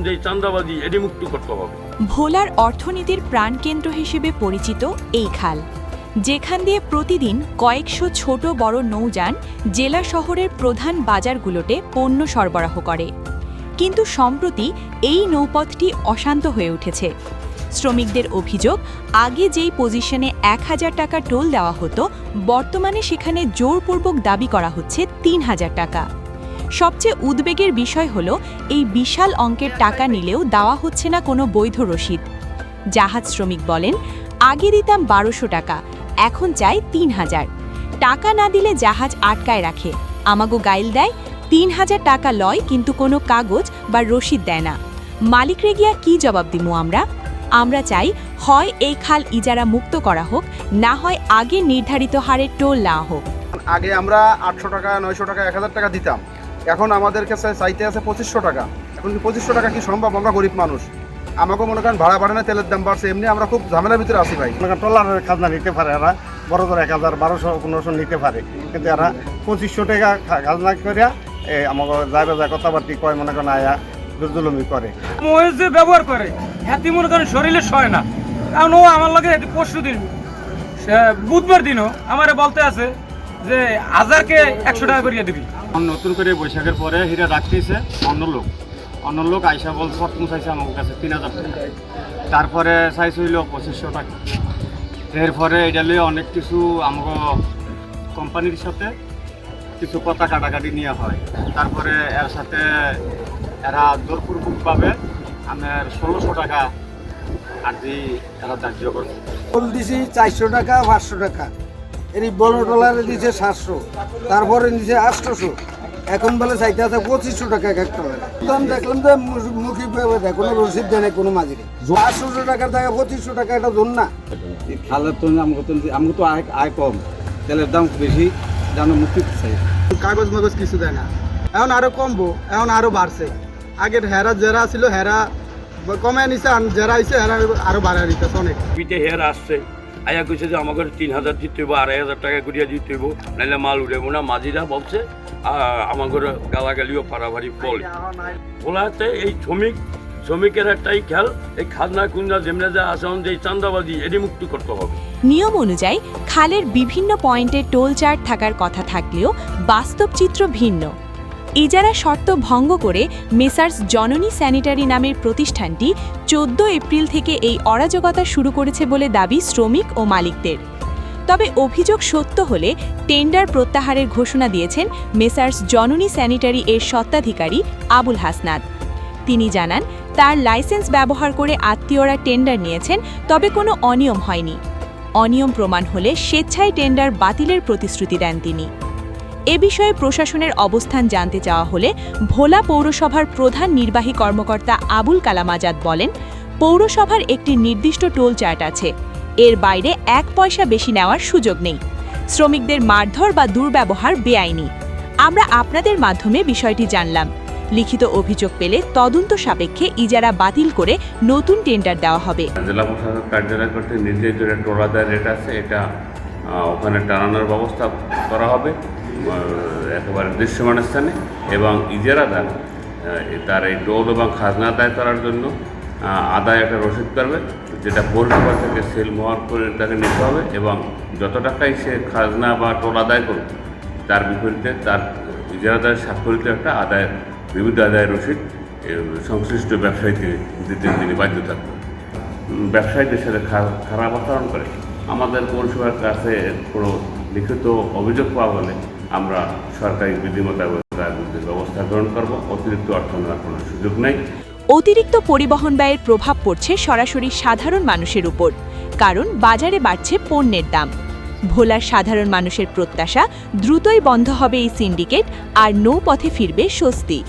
যে চাঁদাবাজি এটি মুক্ত করতে হবে। ভোলার অর্থনীতির প্রাণকেন্দ্র হিসেবে পরিচিত এই খাল, যেখান দিয়ে প্রতিদিন কয়েকশো ছোট বড় নৌযান জেলা শহরের প্রধান বাজারগুলোতে পণ্য সরবরাহ করে। কিন্তু সম্প্রতি এই নৌপথটি অশান্ত হয়ে উঠেছে। শ্রমিকদের অভিযোগ, আগে যেই পজিশনে 1000 টাকা টোল দেওয়া হতো, বর্তমানে সেখানে জোরপূর্বক দাবি করা হচ্ছে 3000 টাকা। সবচেয়ে উদ্বেগের বিষয় হলো, এই বিশাল অঙ্কের টাকা নিলেও দেওয়া হচ্ছে না কোনো বৈধ রসিদ। জাহাজ শ্রমিক বলেন, আগে দিতাম 1200 টাকা, এখন চাই 3000 টাকা। না দিলে জাহাজ আটকায় রাখে, আমাগো গাইল দেয়। 3000 টাকা লয়, কিন্তু কোনো কাগজ বা রসিদ দেয় না। মালিকরে গিয়া কি জবাব দিমু আমরা চাই, হয় এই খাল ইজারা মুক্ত করা হোক, না হয় আগে নির্ধারিত হারে টোল নেওয়া হোক। আগে আমরা 800 টাকা 900 টাকা 1000 টাকা দিতাম, এখন আমাদের কাছে চাইতে আছে 2500 টাকা। এখন কি 2500 টাকা কি সম্ভব? আমরা গরিব মানুষ, আমাকেও মনে করেন ভাড়া বাড়ানো, তেলের দাম বাড়ছে, এমনি আমরা খুব ঝামেলার ভিতরে আছি ভাই। ট্রলারের খাজনা নিতে পারে এরা, বড় ধর 1000 1200 1500 নিতে পারে, কিন্তু এরা 2500 টাকা খাজনা করিয়া আমাকে যাইবে যায় কথাবার্তি কয়, মনে করেন আয়া দুর্দুলমি করে। মহেশ যে ব্যবহার করে হ্যাতি মনে করেন শরীরে সয় না, কারণ ও আমার লগে পরশু দিন বুধবার দিনও আমারে বলতে আছে যে 1000কে 100 টাকা করিয়া দিবি। নতুন করে বৈশাখের পরে হিরা রাখতেছে অন্য লোক আইসা বল প্রথম চাইছে আমার কাছে 3000 টাকা, তারপরে চাইছে হইল 2500 টাকা। এরপরে এটা লিয়ে অনেক কিছু আমাকে কোম্পানির সাথে কিছু কথা কাটাকাটি নিয়ে হয়। তারপরে এর সাথে এরা জোরপূর্বকভাবে আমার 1600 টাকা আর কি এরা ধার্য করছে। টোল দিছি 400 টাকা 500 টাকা, এর বড় ট্রলারে দিছে 700, তারপরে নিচে 800, এখন বলে চাইতে আছে 2500 টাকা এক ট্রলারে। তো আমি দেখলাম যে মুখী দেয়, কোনো রসিদ দেয় না কোনো মাঝিরে। 800 টাকার টাকা 2500 টাকা, এটা ধর না। খালের তো আমাকে তো আয় কম, তেলের দাম বেশি, জানো মুক্তি চাই। কাগজ মাগজ কিছু দেয় না, এখন আরো কমবো, এখন আরো বাড়ছে। আগের হেরা যারা ছিল হেরা কমে নিছে, যারা আইছে হেরা আরো বাড়ায় দিতেছে অনেক। পিঠে হের আসছে, আয়া কইছে যে আমাকে 3000 দিতে হইব, 2500 টাকা করিয়া দিতে হইব, নাহলে মাল উঠেব না। মাঝিরা বলছে আমাদের গালাগালিও পারাভারি বলে। বলাতে এই শ্রমিকের একটাই খেয়াল, এই খাজনা কুন্দা যেমনি যা আসন যে চাঁদাবাজি এটি মুক্ত করতে হবে। নিয়ম অনুযায়ী খালের বিভিন্ন পয়েন্টে টোল চার্ট থাকার কথা থাকলেও বাস্তব চিত্র ভিন্ন। ইজারা শর্ত ভঙ্গ করে মেসার্স জননী স্যানিটারি নামের প্রতিষ্ঠানটি 14 এপ্রিল থেকে এই অরাজকতা শুরু করেছে বলে দাবি শ্রমিক ও মালিকদের। তবে অভিযোগ সত্য হলে টেন্ডার প্রত্যাহারের ঘোষণা দিয়েছেন মেসার্স জননী স্যানিটারি এর স্বত্বাধিকারী আবুল হাসনাত। তিনি জানান, তার লাইসেন্স ব্যবহার করে আত্মীয়রা টেন্ডার নিয়েছেন, তবে কোনো অনিয়ম হয়নি। অনিয়ম প্রমাণ হলে স্বেচ্ছায় টেন্ডার বাতিলের প্রতিশ্রুতি দেন তিনি। এ বিষয়ে প্রশাসনের অবস্থান জানতে চাওয়া হলে ভোলা পৌরসভার প্রধান নির্বাহী কর্মকর্তা আবুল কালাম আজাদ বলেন, পৌরসভার একটি নির্দিষ্ট টোল চার্ট আছে, এর বাইরে 1 পয়সা বেশি নেওয়ার সুযোগ নেই। শ্রমিকদের মারধর বা দুর্ব্যবহার বেআইনি। আমরা আপনাদের মাধ্যমে বিষয়টি জানলাম। লিখিত অভিযোগ পেলে তদন্ত সাপেক্ষে ইজারা বাতিল করে নতুন টেন্ডার দেওয়া হবে। জেলা প্রশাসক কার্যালয় কর্তৃক নির্ধারিত টোলাদার রেট আছে, এটা ওখানে টানানোর ব্যবস্থা করা হবে একেবারে দৃশ্যমান স্থানে, এবং ইজারাদার তার এই টোল এবং খাজনা আদায় করার জন্য আদায় একটা রসিদ করবে, যেটা পৌরসভা থেকে সেল মোহর করে তাকে নিতে হবে, এবং যত টাকাই সে খাজনা বা টোল আদায় করবে তার বিপরীতে তার ইজারাদার স্বাক্ষরিত একটা বিবিধ আদায়ের রসিদ সংশ্লিষ্ট ব্যবসায়ীকে দিতে তিনি বাধ্য থাকবেন। ব্যবসায়ীদের সাথে খারাপ আচরণ করে আমাদের পৌরসভার কাছে কোনো লিখিত অভিযোগ পাওয়া হলে আমরা সরকারি বিধিমোতাবেক ব্যবস্থা গ্রহণ করব। অতিরিক্ত অর্থ নেওয়ার কোনো সুযোগ নেই। অতিরিক্ত পরিবহন ব্যয়ের প্রভাব পড়ছে সরাসরি সাধারণ মানুষের উপর, কারণ বাজারে বাড়ছে পণ্যের দাম। ভোলার সাধারণ মানুষের প্রত্যাশা, দ্রুতই বন্ধ হবে এই সিন্ডিকেট আর নৌপথে ফিরবে স্বস্তি।